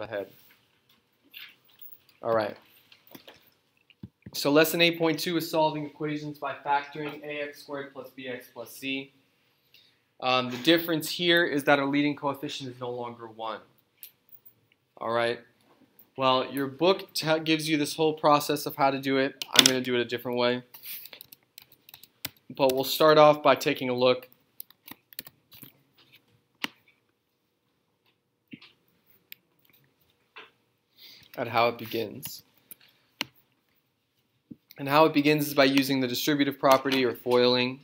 ahead. All right. So lesson 8.2 is solving equations by factoring ax squared plus bx plus c. The difference here is that our leading coefficient is no longer 1. All right. Well, your book gives you this whole process of how to do it. I'm going to do it a different way. But we'll start off by taking a look at how it begins. And how it begins is by using the distributive property or foiling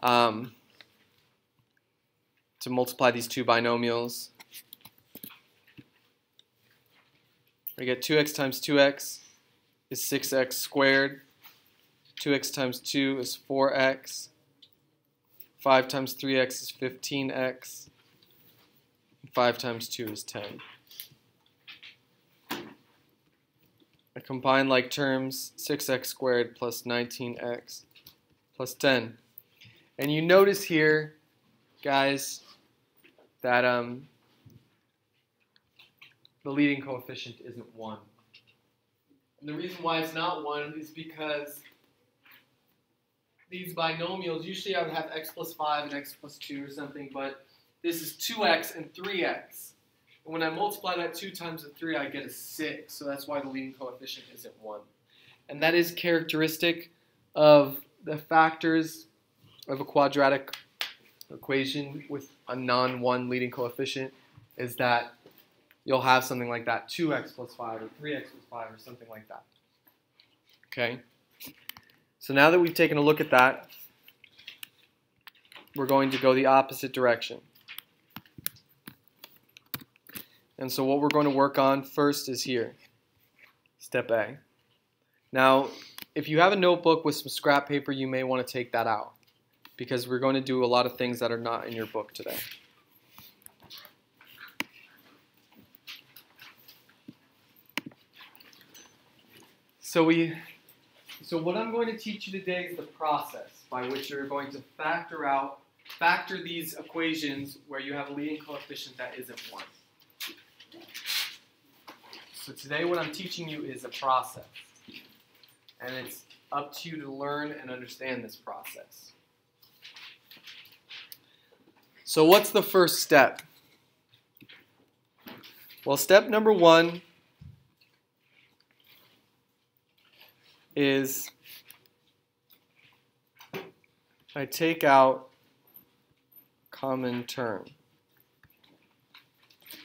to multiply these two binomials. We get 2x times 2x is 6x squared. 2x times 2 is 4x. 5 times 3x is 15x. 5 times 2 is 10. I combine like terms, 6x squared plus 19x plus 10. And you notice here, guys, that the leading coefficient isn't 1. And the reason why it's not 1 is because these binomials, usually I would have x plus 5 and x plus 2 or something, but this is 2x and 3x. And when I multiply that 2 times the 3, I get a 6. So that's why the leading coefficient isn't 1. And that is characteristic of the factors of a quadratic equation with a non-1 leading coefficient, is that you'll have something like that, 2x plus 5 or 3x plus 5 or something like that. Okay? So now that we've taken a look at that, we're going to go the opposite direction. And so what we're going to work on first is here, step A. Now, if you have a notebook with some scrap paper, you may want to take that out, because we're going to do a lot of things that are not in your book today. So what I'm going to teach you today is the process by which you're going to factor these equations where you have a leading coefficient that isn't 1. So today what I'm teaching you is a process, and it's up to you to learn and understand this process. So what's the first step? Well, step number 1 is I take out common term.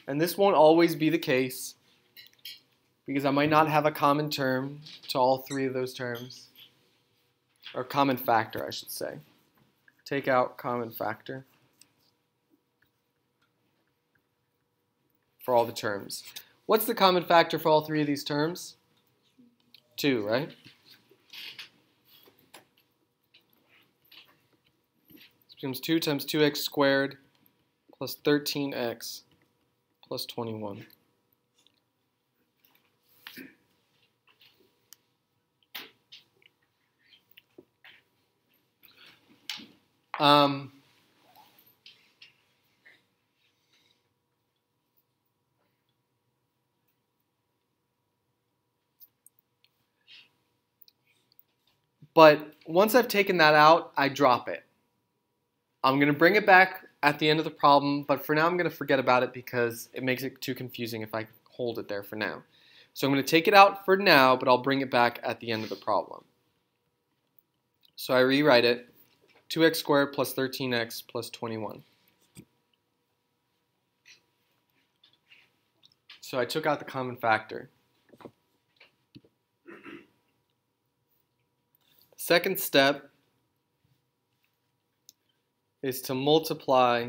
And this won't always be the case, because I might not have a common term to all 3 of those terms, or common factor, I should say. Take out common factor for all the terms. What's the common factor for all 3 of these terms? 2, right? This becomes 2 times 2x squared plus 13x plus 21. But once I've taken that out, I drop it. I'm going to bring it back at the end of the problem, but for now I'm going to forget about it because it makes it too confusing if I hold it there for now. So I'm going to take it out for now, but I'll bring it back at the end of the problem. So I rewrite it. 2x squared plus 13x plus 21. So I took out the common factor. The second step is to multiply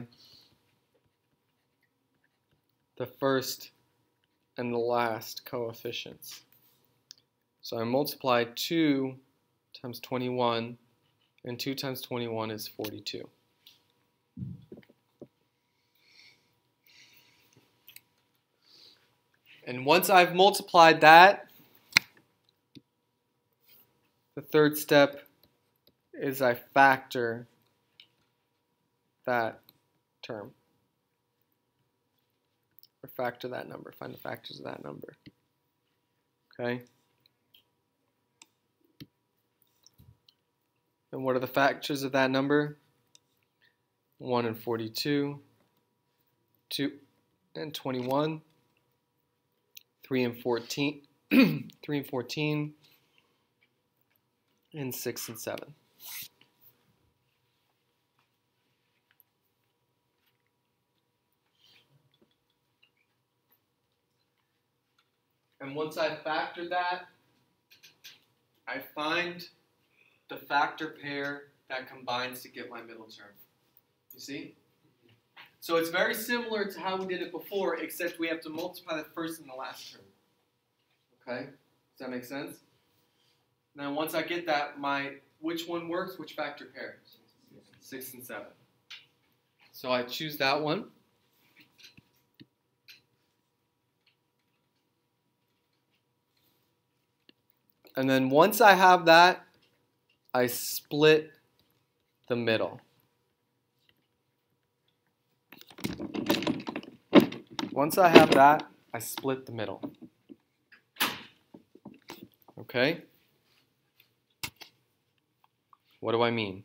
the first and the last coefficients. So I multiply 2 times 21, and 2 times 21 is 42. And once I've multiplied that, the third step is I factor that term. or factor that number. Find the factors of that number. Okay. And what are the factors of that number? 1 and 42, 2 and 21, 3 and 14, 3 and 14, and 6 and 7. And once I've factored that, I find the factor pair that combines to get my middle term. You see? So it's very similar to how we did it before, except we have to multiply the first and the last term. Okay? Does that make sense? Now once I get that, which one works? Which factor pair? 6 and 7. So I choose that one. And then once I have that, I split the middle. Once I have that, I split the middle. Okay? What do I mean?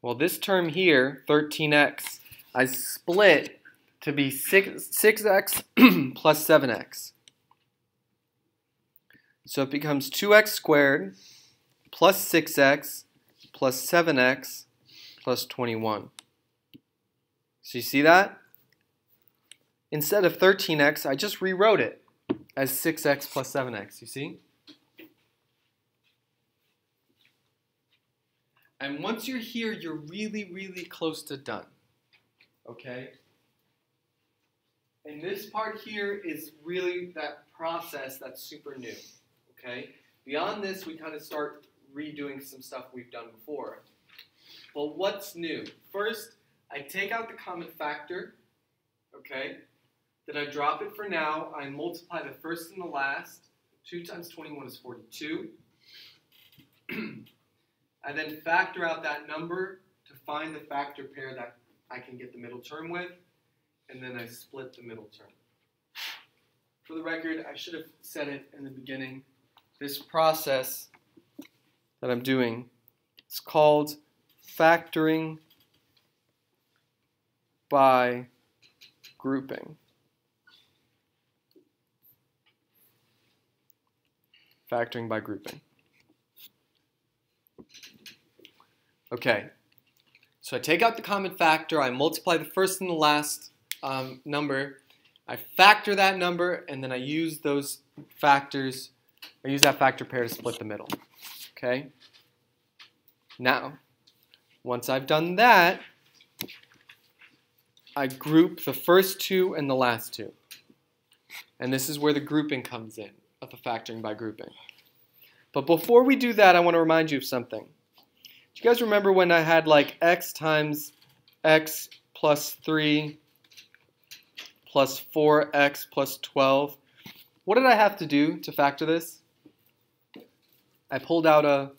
Well, this term here, 13x, I split to be 6x plus 7x. So it becomes 2x squared plus 6x plus 7x plus 21. So you see that? Instead of 13x, I just rewrote it as 6x plus 7x, you see? And once you're here, you're really, really close to done, okay? And this part here is really that process that's super new, okay? Beyond this, we kind of start redoing some stuff we've done before. But what's new? First, I take out the common factor, okay? Then I drop it for now. I multiply the first and the last. 2 times 21 is 42. I then factor out that number to find the factor pair that I can get the middle term with, and then I split the middle term. For the record, I should have said it in the beginning. This process that I'm doing is called factoring by grouping. Factoring by grouping. Okay, so I take out the common factor, I multiply the first and the last number, I factor that number, and then I use those factors, I use that factor pair to split the middle. Okay? Now, once I've done that, I group the first two and the last two. And this is where the grouping comes in, of the factoring by grouping. But before we do that, I want to remind you of something. Do you guys remember when I had like x times x plus 3 plus 4x plus 12? What did I have to do to factor this? I pulled out the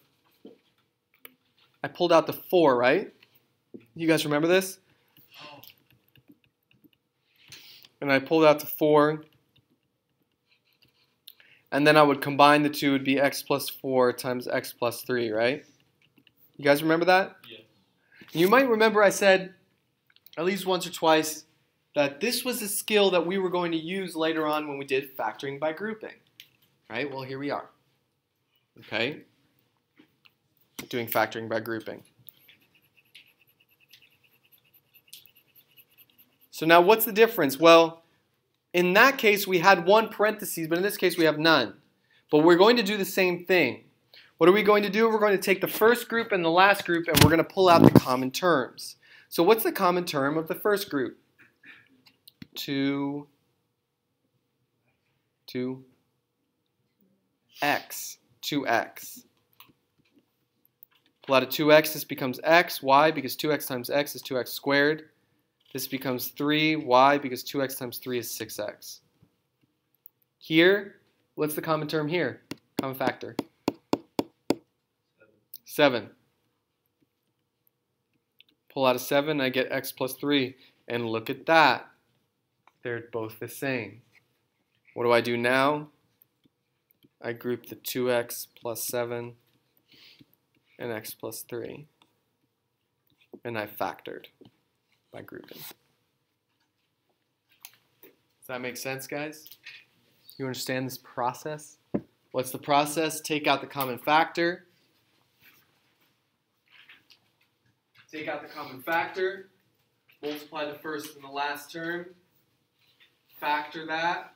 4, right? You guys remember this? And I pulled out the 4. And then I would combine the two, it would be x plus 4 times x plus 3, right? You guys remember that? Yeah. You might remember I said at least once or twice that this was a skill that we were going to use later on when we did factoring by grouping. Right? Well, here we are. Okay? Doing factoring by grouping. So now what's the difference? Well, in that case we had one parentheses, but in this case we have none. But we're going to do the same thing. What are we going to do? We're going to take the first group and the last group and we're going to pull out the common terms. So what's the common term of the first group? 2x. Pull out a 2x, this becomes x. Why? Because 2x times x is 2x squared. This becomes 3. Why? Because 2x times 3 is 6x. Here, what's the common term here? Common factor. 7. Pull out a 7, I get x plus 3. And look at that. They're both the same. What do I do now? I group the 2x plus 7 and x plus 3. And I factored by grouping. Does that make sense, guys? You understand this process? What's the process? Take out the common factor. Take out the common factor. Multiply the first and the last term. Factor that.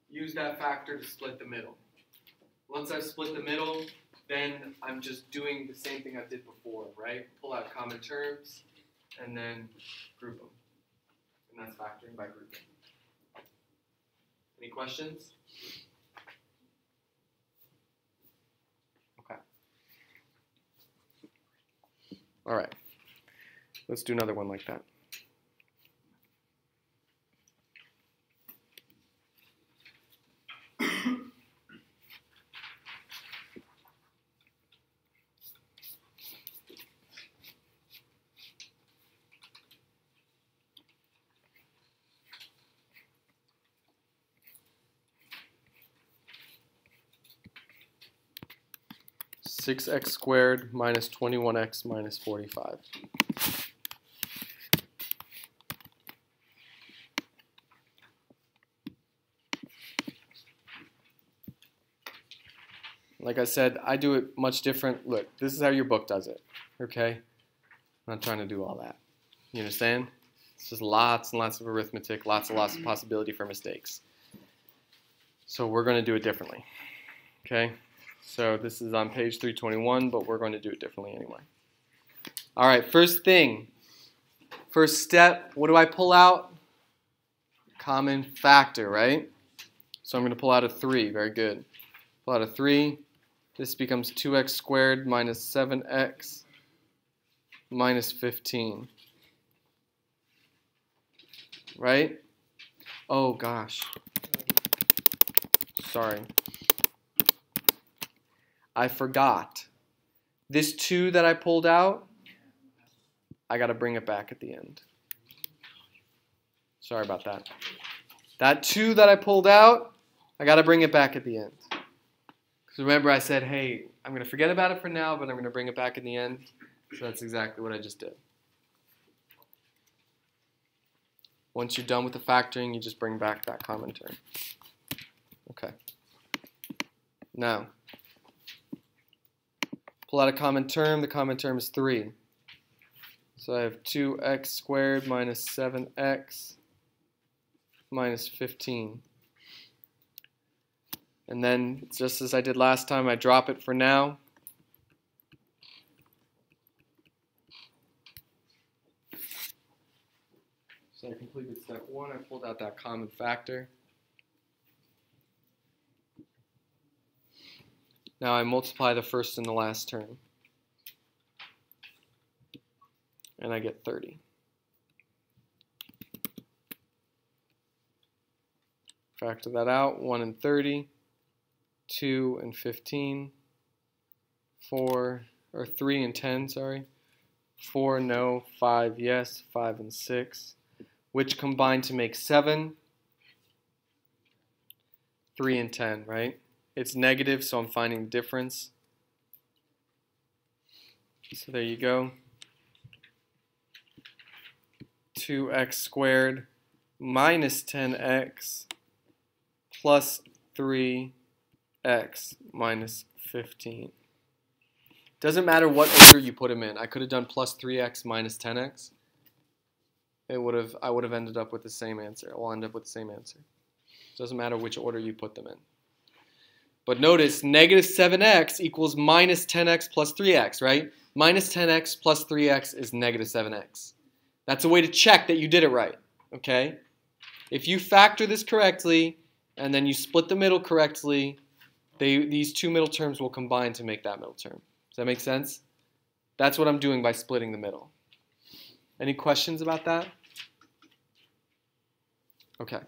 Use that factor to split the middle. Once I've split the middle, then I'm just doing the same thing I did before, right? Pull out common terms and then group them. And that's factoring by grouping. Any questions? Okay. All right. Let's do another one like that. Six x squared minus 21x minus 45. Like I said, I do it much different. Look, this is how your book does it, okay? I'm not trying to do all that. You understand? It's just lots and lots of arithmetic, lots of possibility for mistakes. So we're going to do it differently, okay? So this is on page 321, but we're going to do it differently anyway. All right, first thing, first step, what do I pull out? Common factor, right? So I'm going to pull out a 3, very good. Pull out a 3, this becomes 2x squared minus 7x minus 15. Right? Oh gosh. Sorry. I forgot. This 2 that I pulled out, I got to bring it back at the end. Sorry about that. That 2 that I pulled out, I got to bring it back at the end. Because remember I said, hey, I'm going to forget about it for now, but I'm going to bring it back in the end. So that's exactly what I just did. Once you're done with the factoring, you just bring back that common term. Okay. Now, pull out a common term. The common term is 3. So I have 2x squared minus 7x minus 15. And then, just as I did last time, I drop it for now. So I completed step 1. I pulled out that common factor. Now I multiply the first and the last term. And I get 30. Factor that out. 1 and 30. 2 and 15. 3 and 10, sorry. 4, no. 5, yes. 5 and 6. Which combine to make 7. 3 and 10, right? It's negative, so I'm finding the difference. So there you go. 2x squared minus 10x plus 3x minus 15. Doesn't matter what order you put them in. I could have done plus 3x minus 10x. I would have ended up with the same answer. We'll end up with the same answer. Doesn't matter which order you put them in. But notice, negative 7x equals minus 10x plus 3x, right? Minus 10x plus 3x is negative 7x. That's a way to check that you did it right, okay? If you factor this correctly, and then you split the middle correctly, these two middle terms will combine to make that middle term. Does that make sense? That's what I'm doing by splitting the middle. Any questions about that? Okay.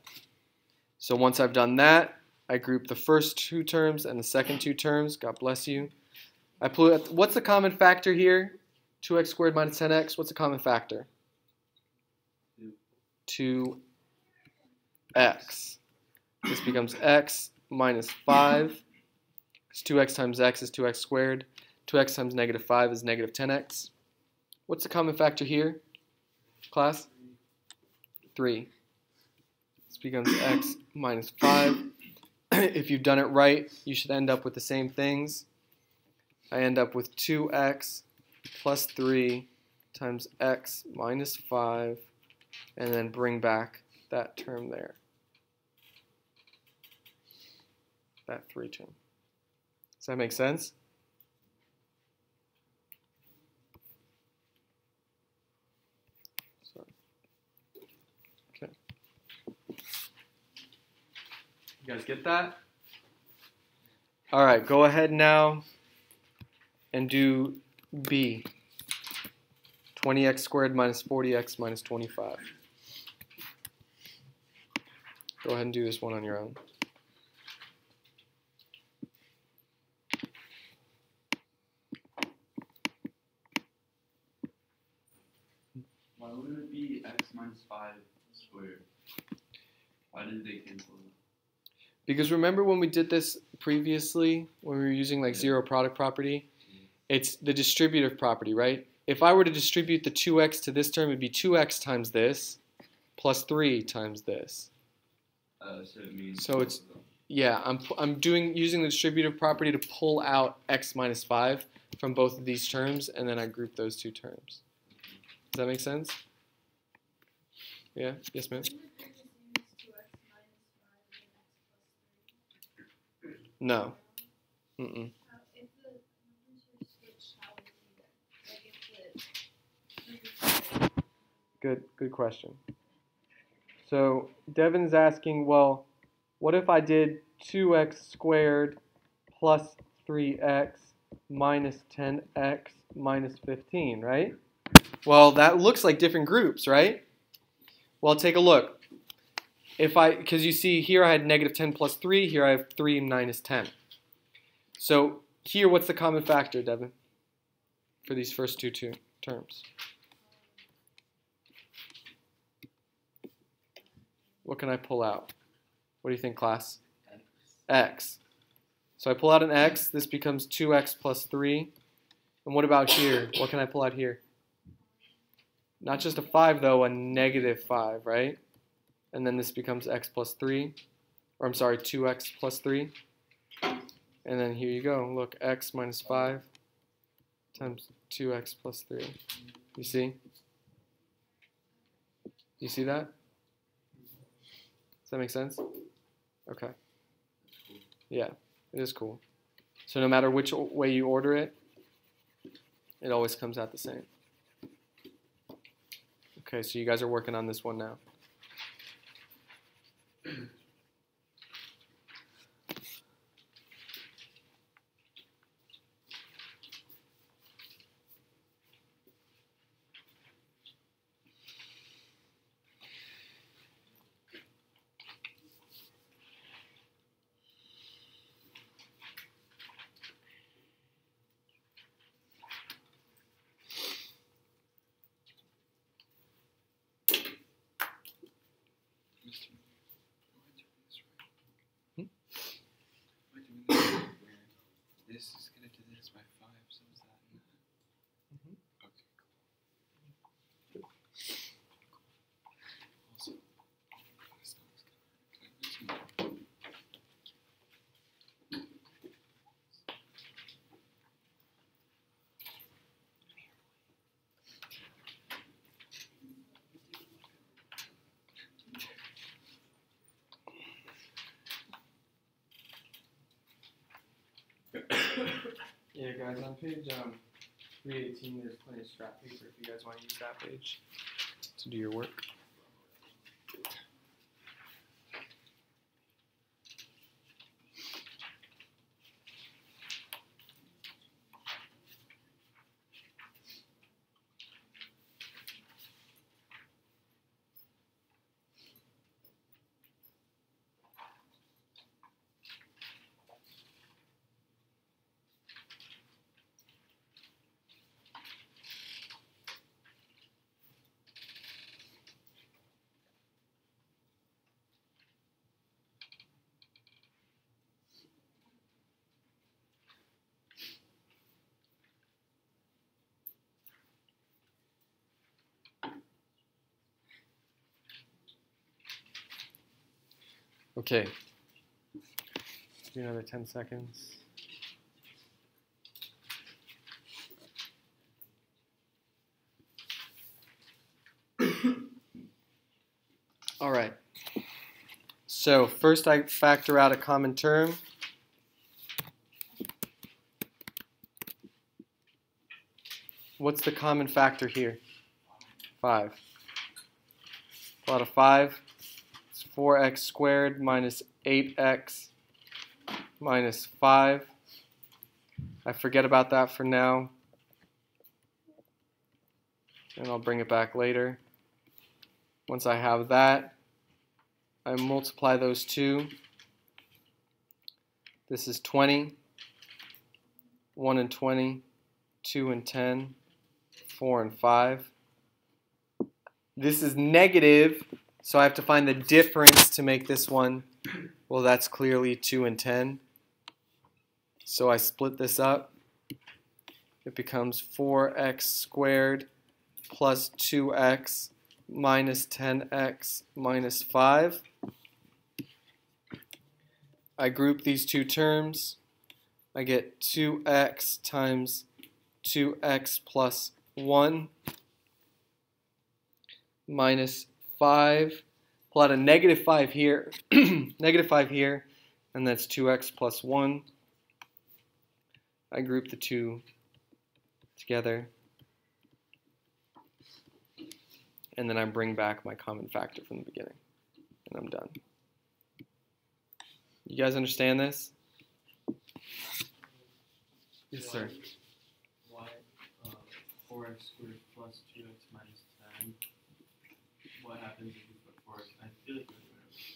So once I've done that, I group the first 2 terms and the second 2 terms. God bless you. I put, what's the common factor here? 2x squared minus 10x. What's the common factor? 2x x. This becomes x minus 5. 2x times x is 2x squared. 2x times negative 5 is negative 10x. What's the common factor here, class? 3. This becomes x minus 5. If you've done it right, you should end up with the same things. I end up with 2x plus 3 times x minus 5, and then bring back that term there. That 3 term. Does that make sense? Sorry. Okay. You guys get that? All right, go ahead now and do B. 20x squared minus 40x minus 25. Go ahead and do this one on your own. Why wouldn't it be x minus 5 squared? Why did they cancel it? Because remember when we did this previously, when we were using like zero product property, it's the distributive property, right? If I were to distribute the 2x to this term, it would be 2x times this plus 3 times this. So it means So it's, yeah, I'm using the distributive property to pull out x minus 5 from both of these terms, and then I group those two terms. Does that make sense? Yeah? Yes, ma'am? No. Mm-mm. Good question. So Devin's asking, well, what if I did 2x squared plus 3x minus 10x minus 15, right? Well, that looks like different groups, right? Well, take a look. Because you see here I had negative 10 plus 3, here I have 3 minus 10. So here, what's the common factor, Devin, for these first two terms? What can I pull out? What do you think, class? X. So I pull out an x, this becomes 2x plus 3. And what about here? What can I pull out here? Not just a 5, though, a negative 5, right? And then this becomes x plus 3. Or I'm sorry, 2x plus 3. And then here you go. Look, x minus 5 times 2x plus 3. You see? You see that? Does that make sense? Okay. Yeah, it is cool. So no matter which way you order it, it always comes out the same. Okay, so you guys are working on this one now. This is going to do this by 5, so is that okay, cool. Also, Yeah, guys, on page 318, there's plenty of scrap paper if you guys want to use that page to do your work. Okay. Do another 10 seconds. All right. So first I factor out a common term. What's the common factor here? 5. Pull out a 5. It's 4x squared minus 8x minus 5. I forget about that for now, and I'll bring it back later. Once I have that, I multiply those two. This is 20, 1 and 20, 2 and 10, 4 and 5. This is negative, so I have to find the difference to make this one. Well, that's clearly 2 and 10. So I split this up. It becomes 4x squared plus 2x minus 10x minus 5. I group these two terms. I get 2x times 2x plus 1 minus 5. Pull out a negative 5 here, negative 5 here, and that's 2x plus 1. I group the two together, and then I bring back my common factor from the beginning, and I'm done. You guys understand this? Yes, sir. Why 4x squared plus 2x minus 10? What happens if you put 4x? I feel like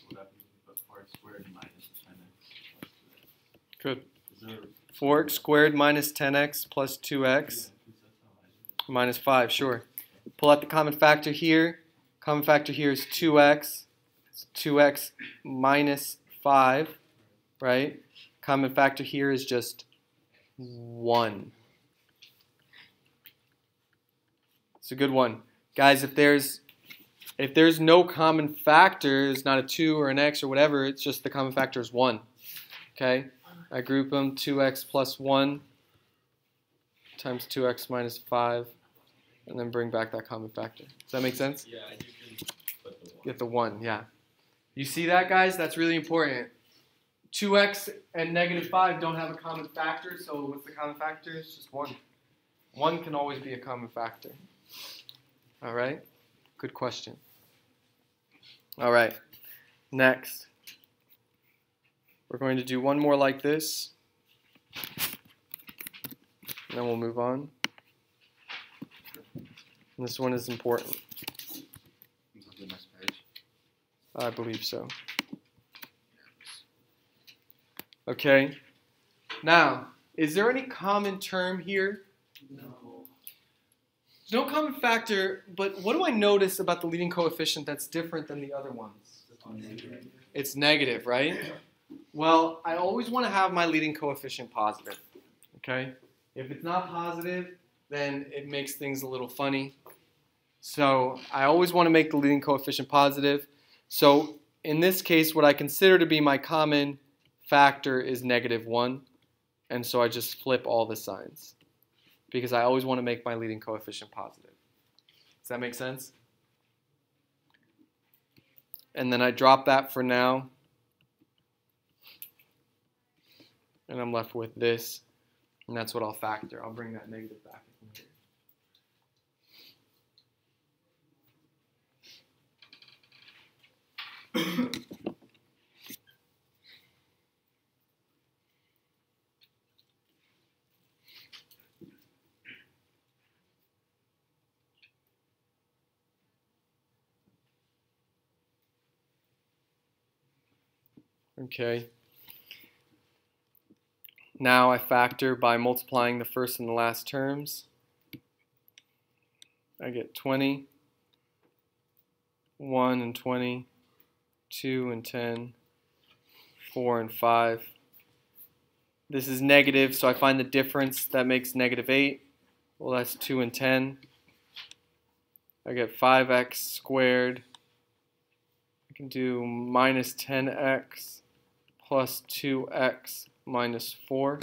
what happens if you put 4x squared minus 10x plus 2x? Good. Is there 4x squared minus 10x plus 2x minus 5, sure. Pull out the common factor here. Common factor here is 2x. It's 2x minus 5, right? Common factor here is just 1. It's a good one. Guys, if there's no common factor, it's not a 2 or an x or whatever, it's just the common factor is 1. Okay? I group them, 2x plus 1 times 2x minus 5, and then bring back that common factor. Does that make sense? Yeah, you can put the 1. Get the 1, yeah. You see that, guys? That's really important. 2x and negative 5 don't have a common factor, so what's the common factor? It's just 1. 1 can always be a common factor. All right? Good question. All right. Next. We're going to do one more like this, and then we'll move on. And this one is important. The next page. I believe so. Okay. Now, is there any common term here? No. There's no common factor, but what do I notice about the leading coefficient that's different than the other ones? It's negative, right? Well, I always want to have my leading coefficient positive, okay? If it's not positive, then it makes things a little funny. So I always want to make the leading coefficient positive. So in this case, what I consider to be my common factor is negative 1. And so I just flip all the signs because I always want to make my leading coefficient positive. Does that make sense? And then I drop that for now. And I'm left with this, and that's what I'll factor. I'll bring that negative back in here. Okay. Now I factor by multiplying the first and the last terms. I get 20, 1 and 20, 2 and 10, 4 and 5. This is negative, so I find the difference. That makes negative 8. Well, that's 2 and 10. I get 5x squared. I can do minus 10x plus 2x minus 4.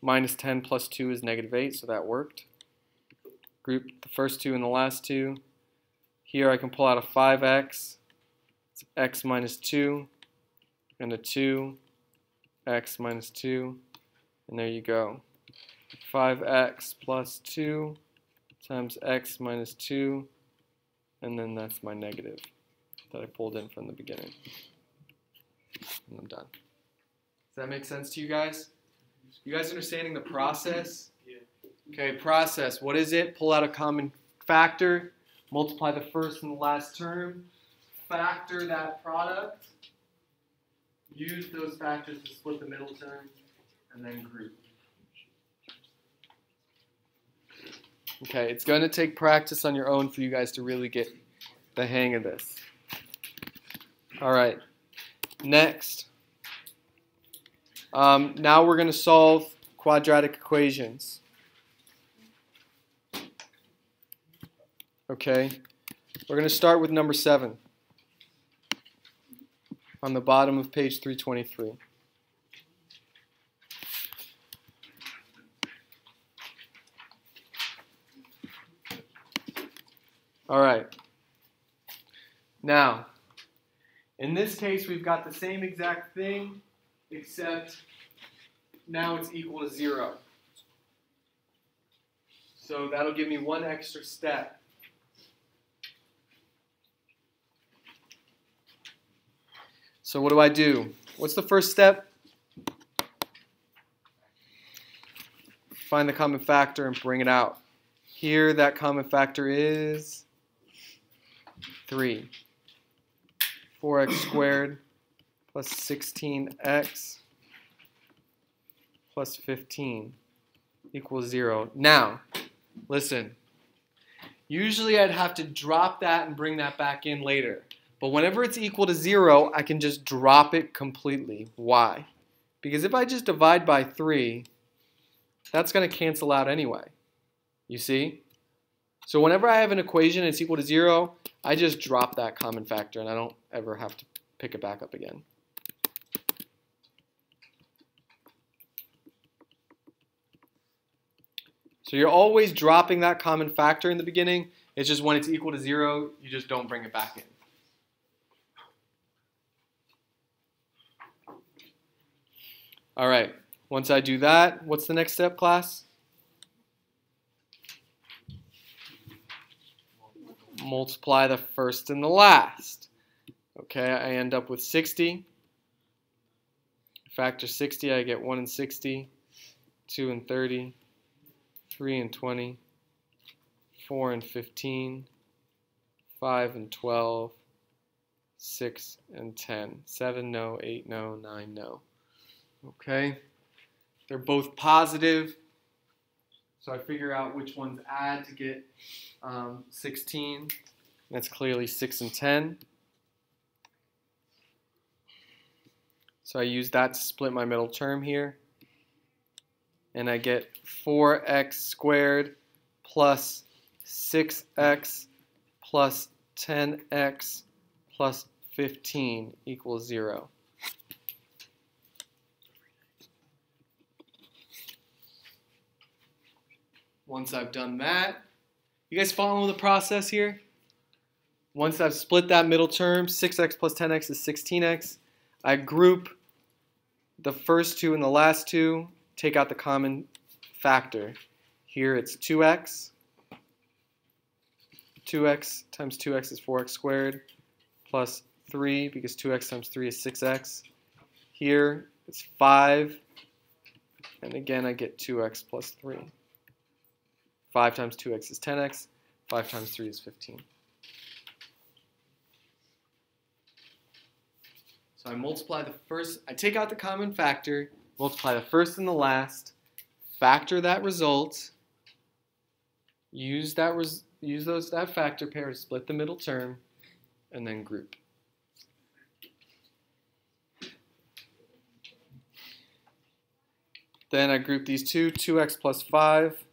Minus 10 plus 2 is negative 8, so that worked. Group the first two and the last two. Here I can pull out a 5x. It's x minus 2 and a 2, x minus 2, and there you go. 5x plus 2 times x minus 2, and then that's my negative that I pulled in from the beginning. And I'm done. Does that make sense to you guys? You guys understanding the process? Yeah. Okay, process. What is it? Pull out a common factor, multiply the first and the last term, factor that product, use those factors to split the middle term, and then group. Okay, it's going to take practice on your own for you guys to really get the hang of this. All right, next. Now we're going to solve quadratic equations. Okay, we're going to start with number 7 on the bottom of page 323. All right. Now, in this case, we've got the same exact thing, except now it's equal to 0. So that'll give me one extra step. So what do? What's the first step? Find the common factor and bring it out. Here, that common factor is 3. 4x squared plus 16x plus 15 equals 0. Now, listen. Usually I'd have to drop that and bring that back in later. But whenever it's equal to 0, I can just drop it completely. Why? Because if I just divide by 3, that's going to cancel out anyway. You see? So whenever I have an equation and it's equal to 0, I just drop that common factor and I don't ever have to pick it back up again. So you're always dropping that common factor in the beginning. It's just when it's equal to 0, you just don't bring it back in. All right, once I do that, what's the next step, class? Multiply the first and the last. Okay, I end up with 60. Factor 60, I get 1 and 60, 2 and 30, 3 and 20, 4 and 15, 5 and 12, 6 and 10, 7 no, 8 no, 9 no. Okay, they're both positive, so I figure out which ones add to get 16. That's clearly 6 and 10. So I use that to split my middle term here. And I get 4x squared plus 6x plus 10x plus 15 equals 0. Once I've done that, you guys following the process here? Once I've split that middle term, 6x plus 10x is 16x. I group the first two and the last two, take out the common factor. Here it's 2x. 2x times 2x is 4x squared plus 3 because 2x times 3 is 6x. Here it's 5, and again I get 2x plus 3. 5 times 2x is 10x. 5 times 3 is 15. So I multiply the first, I take out the common factor, multiply the first and the last, factor that result, use that factor pair to split the middle term, and then group. Then I group these two, 2x plus 5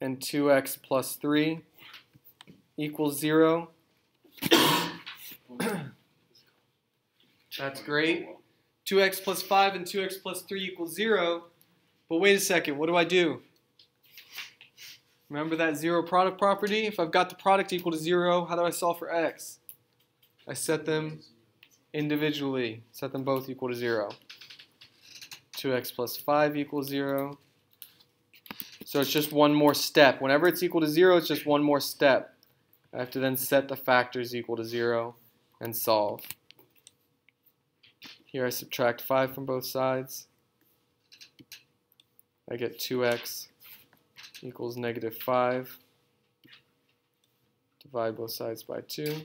and 2x plus 3. equals 0. That's great. 2x plus 5 and 2x plus 3 equals 0. But wait a second, what do I do? Remember that zero product property? If I've got the product equal to 0, how do I solve for x? I set them individually. Set them both equal to 0. 2x plus 5 equals 0. So it's just one more step. Whenever it's equal to 0, it's just one more step. I have to then set the factors equal to 0 and solve. Here I subtract 5 from both sides. I get 2x equals negative 5. Divide both sides by 2.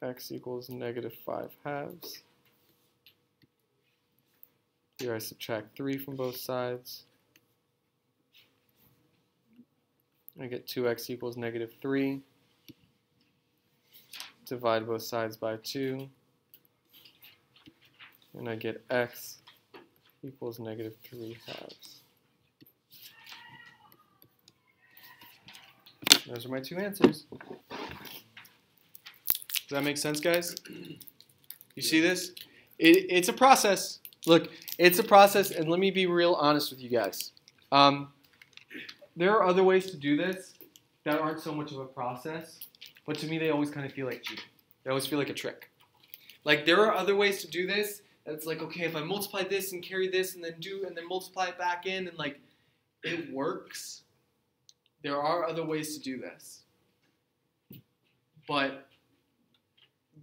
X equals negative 5 halves. Here I subtract 3 from both sides. I get 2x equals negative 3. Divide both sides by 2. And I get x equals negative 3 halves. Those are my two answers. Does that make sense, guys? You see this? It's a process. Look, it's a process, and let me be real honest with you guys. There are other ways to do this that aren't so much of a process, but to me they always kind of feel like cheating. They always feel like a trick. Like, there are other ways to do this. It's like, okay, if I multiply this and carry this and then multiply it back in, and like, it works. There are other ways to do this. But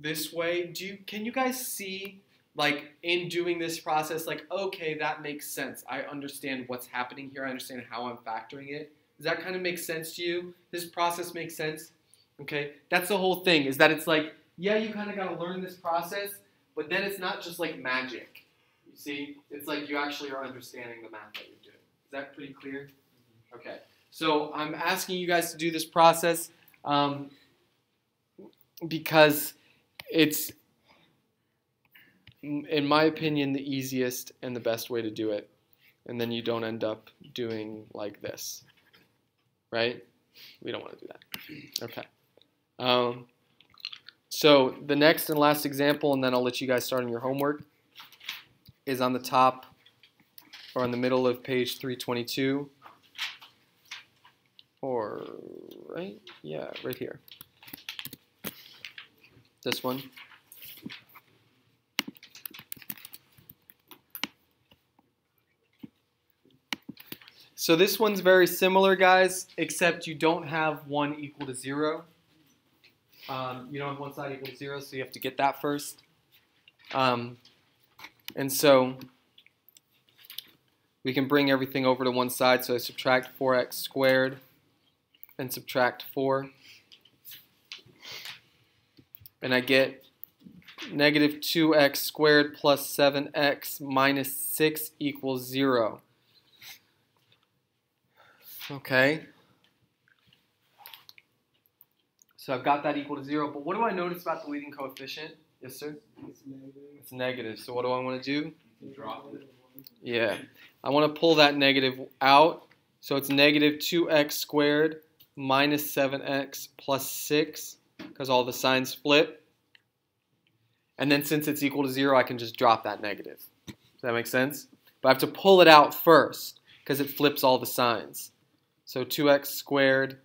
this way, can you guys see, like, in doing this process, like, okay, that makes sense. I understand what's happening here. I understand how I'm factoring it. Does that kind of make sense to you? This process makes sense? Okay, that's the whole thing, is that it's like, yeah, you kind of got to learn this process, but then it's not just like magic. You see? It's like you actually are understanding the math that you're doing. Is that pretty clear? Okay. So I'm asking you guys to do this process because it's, in my opinion, the easiest and the best way to do it. And then you don't end up doing like this. Right? We don't want to do that. Okay. So the next and last example, and then I'll let you guys start on your homework, is on the top or in the middle of page 322. Or right? Yeah, right here. This one. So this one's very similar, guys, except you don't have 1 equal to 0. You don't have one side equal to 0, so you have to get that first. And so we can bring everything over to one side. So I subtract 4x squared and subtract 4. And I get negative 2x squared plus 7x minus 6 equals 0. Okay. So I've got that equal to 0. But what do I notice about the leading coefficient? Yes, sir? It's negative. So what do I want to do? Drop it. Yeah. I want to pull that negative out. So it's negative 2x squared minus 7x plus 6, because all the signs flip. And then since it's equal to 0, I can just drop that negative. Does that make sense? But I have to pull it out first, because it flips all the signs. So 2x squared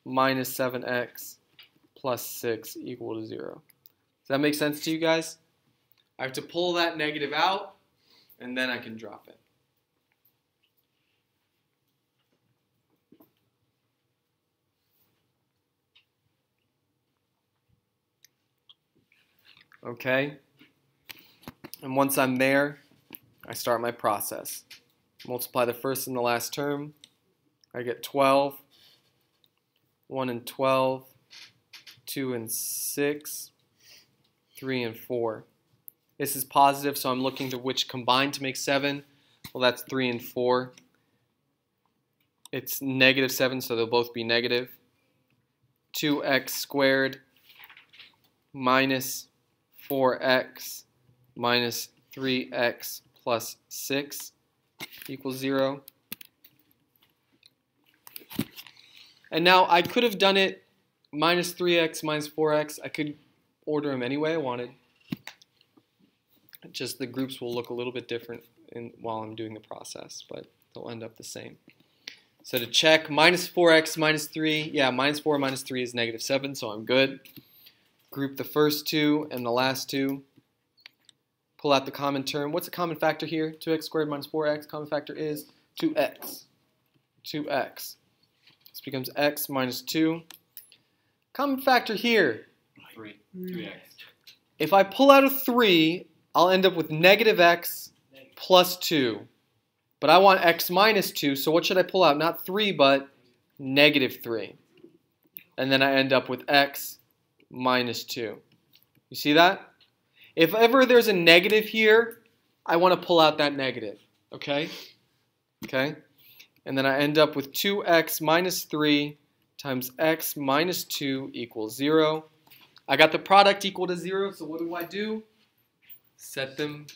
minus 7x plus 6 equal to 0. Does that make sense to you guys? I have to pull that negative out, and then I can drop it. Okay? And once I'm there, I start my process. Multiply the first and the last term. I get 12, 1 and 12, 2 and 6, 3 and 4. This is positive, so I'm looking to which combine to make 7. Well, that's 3 and 4. It's negative 7, so they'll both be negative. 2x squared minus 4x minus 3x plus 6 equals 0. And now I could have done it minus 3x, minus 4x. I could order them any way I wanted. Just the groups will look a little bit different while I'm doing the process, but they'll end up the same. So to check, minus 4x, minus 3, yeah, minus 4 minus 3 is negative 7, so I'm good. Group the first two and the last two. Pull out the common term. What's the common factor here? 2x squared minus 4x. Common factor is 2x. 2x. This becomes x minus 2. Common factor here. 3x. If I pull out a 3, I'll end up with negative x plus 2. But I want x minus 2, so what should I pull out? Not 3, but negative 3. And then I end up with x minus 2. You see that? If ever there's a negative here, I want to pull out that negative. Okay? Okay? And then I end up with 2x minus 3 times x minus 2 equals 0. I got the product equal to 0, so what do? Set them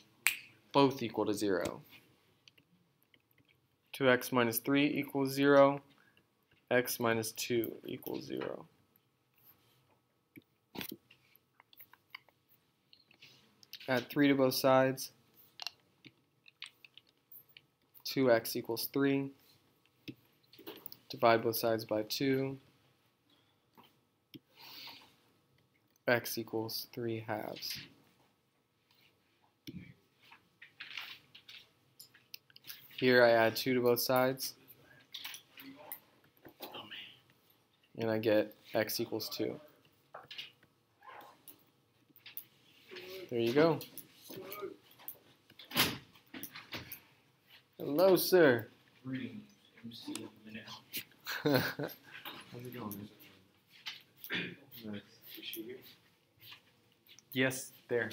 both equal to 0. 2x minus 3 equals 0. X minus 2 equals 0. Add 3 to both sides. 2x equals 3. Divide both sides by 2. X equals 3 halves. Here I add 2 to both sides. And I get x equals 2. There you go. Hello, sir. Reading MC in the now. How's it going, man? Nice. Is she here? Yes, there.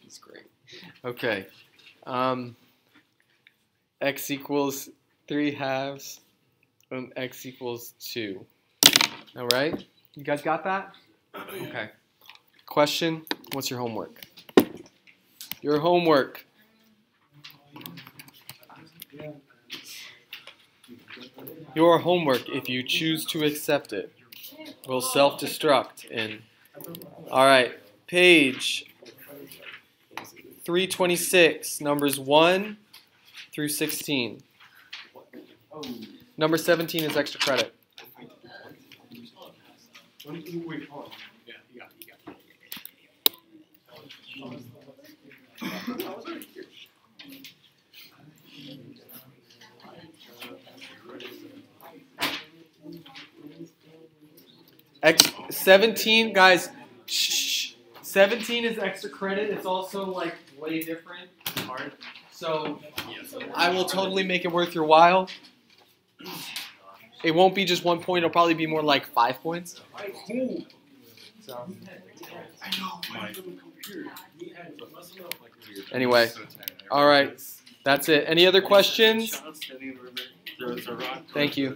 That's great. Okay. X equals 3 halves and x equals 2. All right? You guys got that? Okay. Question, what's your homework? Your homework. Your homework, if you choose to accept it, will self-destruct in. All right, page 326, numbers 1 through 16. Number 17 is extra credit. X 17, guys. Shh. 17 is extra credit. It's also like way different. Hard. So I will totally make it worth your while. It won't be just 1 point. It'll probably be more like 5 points. So. Anyway, all right. That's it. Any other questions? Thank you.